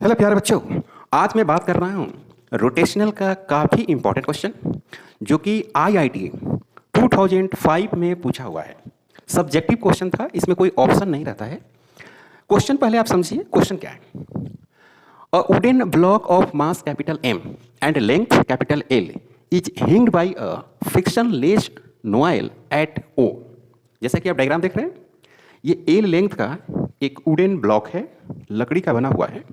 Hello प्यारे बच्चों, आज मैं बात कर रहा हूँ रोटेशनल का काफ़ी इंपॉर्टेंट क्वेश्चन जो कि आईआईटी 2005 में पूछा हुआ है। सब्जेक्टिव क्वेश्चन था, इसमें कोई ऑप्शन नहीं रहता है। क्वेश्चन पहले आप समझिए, क्वेश्चन क्या है। A wooden block of mass capital M and length capital L is hinged by a frictionless nail at O। जैसा कि आप डायग्राम देख रहे हैं, ये L लेंथ का एक वुडन ब्लॉक है, लकड़ी का बना हुआ है,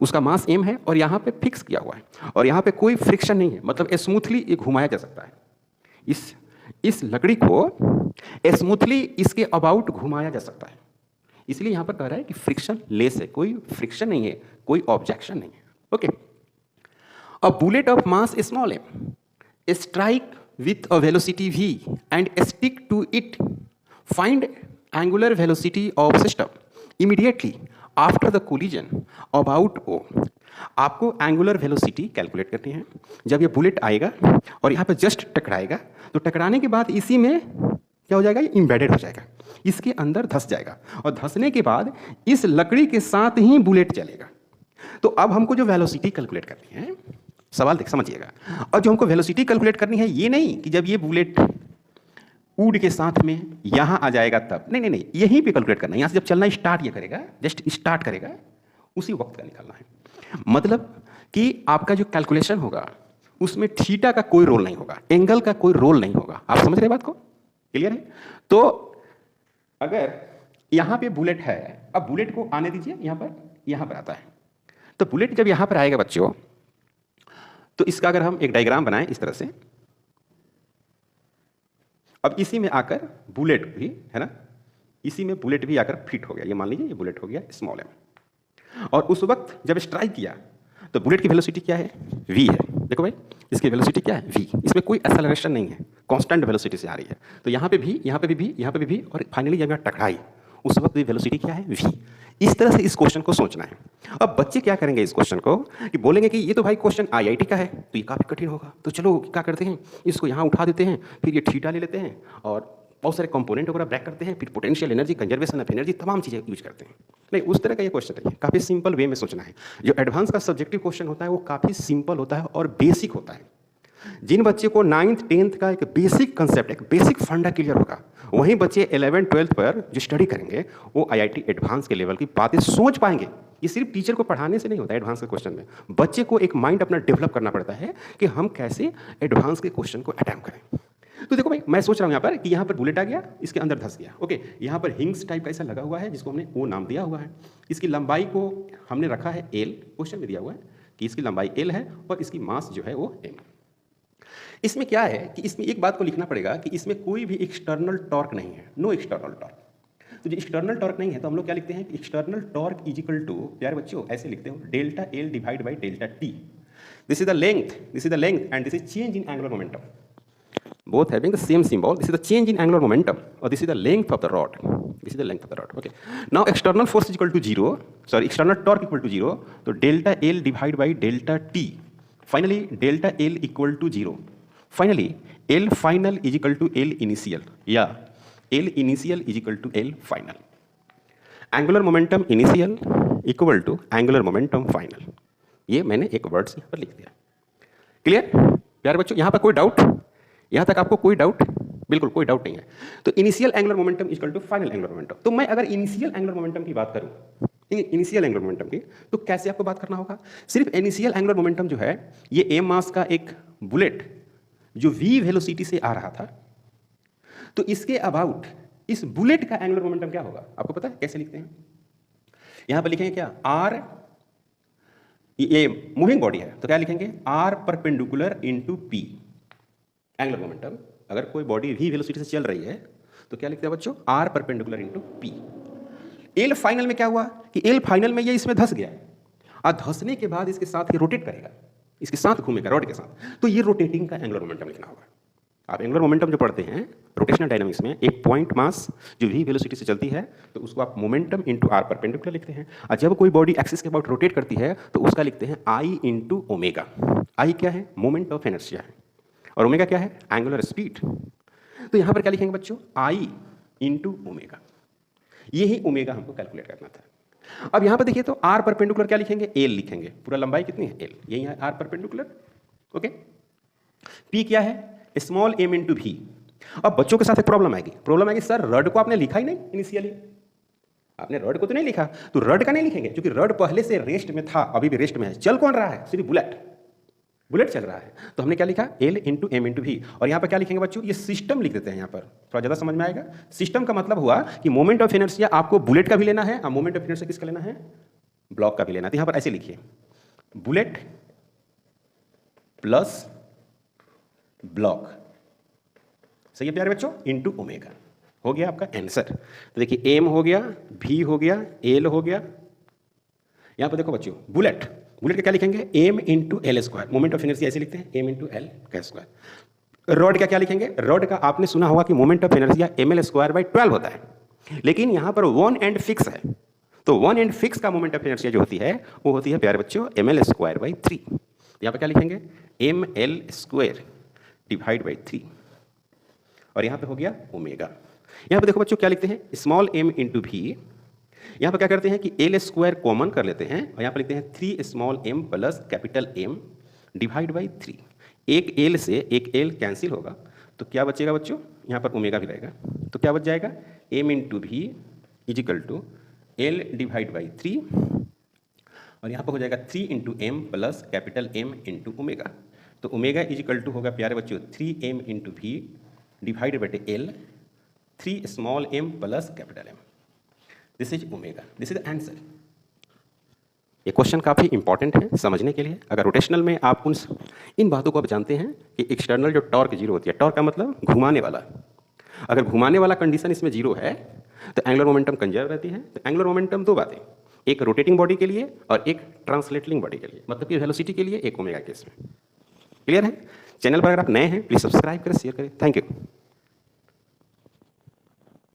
उसका मास M है और यहाँ पे फिक्स किया हुआ है और यहाँ पे कोई फ्रिक्शन नहीं है, मतलब स्मूथली ये घुमाया जा सकता है। इस लकड़ी को स्मूथली इसके अबाउट घुमाया जा सकता है, इसलिए यहाँ पर कह रहा है कि फ्रिक्शन लेस है, कोई फ्रिक्शन नहीं है, कोई ऑब्जेक्शन नहीं है। Okay, a bullet of mass small m strike with a velocity v and stick to it, find angular velocity of system immediately after the collision about O। आपको angular velocity calculate करनी है। जब ये bullet आएगा और यहाँ पर just टकराएगा तो टकराने के बाद इसी में क्या हो जाएगा, ये इम्बेडेड हो जाएगा, इसके अंदर धंस जाएगा और धंसने के बाद इस लकड़ी के साथ ही बुलेट चलेगा। तो अब हमको जो वेलोसिटी कैलकुलेट करनी है, सवाल देख समझिएगा, और जो हमको वेलोसिटी कैलकुलेट करनी है ये नहीं कि जब ये बुलेट वुड के साथ में यहाँ आ जाएगा तब, नहीं नहीं नहीं, यहीं पे कैलकुलेट करना है। यहाँ से जब चलना स्टार्ट ये करेगा, जस्ट स्टार्ट करेगा, उसी वक्त का निकालना है। मतलब कि आपका जो कैलकुलेशन होगा उसमें थीटा का कोई रोल नहीं होगा, एंगल का कोई रोल नहीं होगा। आप समझ रहे बात को? क्लियर है? तो अगर यहाँ पे बुलेट है, अब बुलेट को आने दीजिए, यहाँ पर आता है, तो बुलेट जब यहाँ पर आएगा बच्चों, तो इसका अगर हम एक डायग्राम बनाएं इस तरह से, अब इसी में आकर बुलेट भी है ना, इसी में बुलेट भी आकर फिट हो गया। ये मान लीजिए ये बुलेट हो गया स्मॉल m, और उस वक्त जब स्ट्राइक किया तो बुलेट की वेलोसिटी क्या है, v है। देखो भाई, इसकी वेलोसिटी क्या है, v, इसमें कोई एक्सेलरेशन नहीं है, कांस्टेंट वेलोसिटी से आ रही है। तो यहाँ पे भी, यहाँ पे भी v, यहाँ पे भी v, और फाइनली जब यहाँ टकराई उस वक्त वेलोसिटी क्या है, v। इस तरह से इस क्वेश्चन को सोचना है। अब बच्चे क्या करेंगे इस क्वेश्चन को कि बोलेंगे कि ये तो भाई क्वेश्चन आईआईटी का है तो ये काफ़ी कठिन होगा, तो चलो क्या करते हैं, इसको यहाँ उठा देते हैं, फिर ये थीटा ले लेते हैं और बहुत सारे कंपोनेंट वगैरह ब्रेक करते हैं, फिर potential energy, conservation of energy, तमाम चीज़ें यूज करते हैं। नहीं, उस तरह का ये क्वेश्चन नहीं है, काफ़ी सिंपल वे में सोचना है। जो एडवांस का सब्जेक्टिव क्वेश्चन होता है वो काफ़ी सिंपल होता है और बेसिक होता है। जिन बच्चे को 9th 10th का एक बेसिक कंसेप्ट, एक बेसिक फंडा क्लियर होगा, वहीं बच्चे 11th 12th पर जो स्टडी करेंगे वो आईआईटी एडवांस के लेवल की बातें सोच पाएंगे। ये सिर्फ टीचर को पढ़ाने से नहीं होता है। एडवांस के क्वेश्चन में बच्चे को एक माइंड अपना डेवलप करना पड़ता है कि हम कैसे एडवांस के क्वेश्चन को अटेम्प्ट करें। तो देखो भाई, मैं सोच रहा हूँ यहाँ पर कि यहाँ पर बुलेट आ गया, इसके अंदर धंस गया। ओके, यहाँ पर हिंग्स टाइप का ऐसा लगा हुआ है जिसको हमने O नाम दिया हुआ है। इसकी लंबाई को हमने रखा है L, क्वेश्चन में दिया हुआ है कि इसकी लंबाई L है और इसकी मास जो है वो M। इसमें क्या है कि इसमें एक बात को लिखना पड़ेगा कि इसमें कोई भी एक्सटर्नल टॉर्क नहीं है, नो एक्सटर्नल टॉर्क। तो जो एक्सटर्नल टॉर्क नहीं है तो हम लोग क्या लिखते हैं, external torque is equal to, प्यारे बच्चों ऐसे लिखते हो, delta L divide by delta T। This is the length and this is change in angular momentum, both having the same symbol. This is the change in angular momentum, or this is the length of the rod. This is the length of the rod. Okay. Now external force is equal to 0. Sorry, external torque equal to 0. So delta L divided by delta T. Finally, delta L equal to 0. Finally, L final is equal to L initial. Yeah, L initial is equal to L final. Angular momentum initial equal to angular momentum final. ये मैंने एक word यहाँ पर लिख दिया। Clear प्यारे बच्चों? यहाँ पर कोई डाउट? यहाँ तक आपको कोई डाउट? बिल्कुल कोई डाउट नहीं है। तो initial angular momentum equal to final angular momentum. तो मैं अगर इनिशियल एंगुलर मोमेंटम की बात करूँ, इनिशियल एंगुलर मोमेंटम की, तो कैसे आपको बात करना होगा? सिर्फ इनिशियल एंगुलर मोमेंटम जो है, ये m मास का एक बुलेट जो v वेलोसिटी से आ रहा था, तो इसके अबाउट इस बुलेट का एंगुलर मोमेंटम क्या होगा आपको पता है? कैसे लिखते हैं? यहाँ पर लिखेंगे क्या, r, ये मूविंग बॉडी है तो क्या लिखेंगे, r perpendicular into p angular momentum. अगर कोई बॉडी v वेलोसिटी से चल रही है तो क्या लिखते हैं बच्चों, r perpendicular into p। L final में क्या हुआ कि L फाइनल में ये इसमें धंस गया है और धंसने के बाद इसके साथ ये रोटेट करेगा, इसके साथ घूमेगा रॉड के साथ, तो ये रोटेटिंग का एंगुलर मोमेंटम लिखना होगा। आप एंगुलर मोमेंटम जो पढ़ते हैं रोटेशनल डायनामिक्स में, एक पॉइंट मास जो v वेलोसिटी से चलती है तो उसको आप मोमेंटम इंटू r परपेंडिकुलर लिखते हैं, और जब कोई बॉडी एक्सिस के अबाउट रोटेट करती है तो उसका लिखते हैं I इंटू ओमेगा। I क्या है? मोमेंट ऑफ इनर्शिया है, और ओमेगा क्या है? Angular speed. तो यहाँ पर क्या लिखेंगे बच्चों, I इंटू ओमेगा। यही ओमेगा हमको कैलकुलेट करना था। अब यहां पर देखिए तो आर परपेंडिकुलर क्या लिखेंगे, एल लिखेंगे, पूरा लंबाई कितनी है, एल, यही है आर परपेंडिकुलर। ओके, पी क्या है, स्मॉल एम इंटू भी। अब बच्चों के साथ एक प्रॉब्लम आएगी सर रड को आपने लिखा ही नहीं इनिशियली, आपने रड को तो नहीं लिखा, तो रड का नहीं लिखेंगे क्योंकि रड पहले से रेस्ट में था, अभी भी रेस्ट में है, चल कौन रहा है, सिर्फ बुलेट चल रहा है। तो हमने क्या लिखा, एल इंटू एम इंटू भी। और यहाँ पर क्या लिखेंगे बच्चों, ये सिस्टम लिख देते हैं, यहाँ पर थोड़ा ज़्यादा समझ में आएगा। सिस्टम का मतलब हुआ कि मोमेंट ऑफ इनर्शिया आपको बुलेट का भी लेना है और मोमेंट ऑफ इनर्शिया किसका लेना है, ब्लॉक का भी लेना है। तो यहाँ पर ऐसे लिखिए, बुलेट प्लस ब्लॉक, सही है प्यारे बच्चों, इंटू ओमेगा, हो गया आपका आंसर। तो देखिए एम हो गया, भी हो गया, एल हो गया। यहाँ पर देखो बच्चों, बुलेट का क्या लिखेंगे, M into L square, moment of inertia ऐसे लिखते हैं, एम इंटू एल का स्क्वायर। रॉड का क्या लिखेंगे, रॉड का आपने सुना होगा कि moment of inertia M L square by 12 होता है, लेकिन यहाँ पर वन एंड फिक्स है, तो वन एंड फिक्स का मोमेंट ऑफ इनर्शिया जो होती है वो होती है प्यारे बच्चों एम एल स्क्वायर बाई 3। यहाँ पर क्या लिखेंगे, M L square divide by 3, और यहाँ पे हो गया ओमेगा। यहाँ पे देखो बच्चों क्या लिखते हैं, स्मॉल एम इंटू भी। यहाँ पर क्या करते हैं कि एल स्क्वायर कॉमन कर लेते हैं और यहाँ पर लिखते हैं 3 small M plus capital M divide by 3। एक एल से एक एल कैंसिल होगा तो क्या बचेगा बच्चों, यहाँ पर ओमेगा भी रहेगा, तो क्या बच जाएगा, एम इंटू भी equal to L divide by 3, और यहाँ पर हो जाएगा 3 into M plus capital M into omega. तो ओमेगा इजिकल टू होगा प्यारे बच्चों 3 एम इंटू भी divided by L, 3 small M plus capital M. This is omega, this is the answer. ये क्वेश्चन काफ़ी इंपॉर्टेंट है समझने के लिए। अगर रोटेशनल में आप इन बातों को आप जानते हैं कि एक्सटर्नल जो टॉर्क जीरो होती है, टॉर्क का मतलब घुमाने वाला, अगर घुमाने वाला कंडीशन इसमें जीरो है तो एंगुलर मोमेंटम कंजर्व रहती है। तो एंगुलर मोमेंटम दो बातें, एक रोटेटिंग बॉडी के लिए और एक ट्रांसलेटिंग बॉडी के लिए, मतलब कि वेलोसिटी के लिए, एक ओमेगा केस में। क्लियर है? चैनल पर अगर आप नए हैं प्लीज़ सब्सक्राइब करें, शेयर करें। Thank you.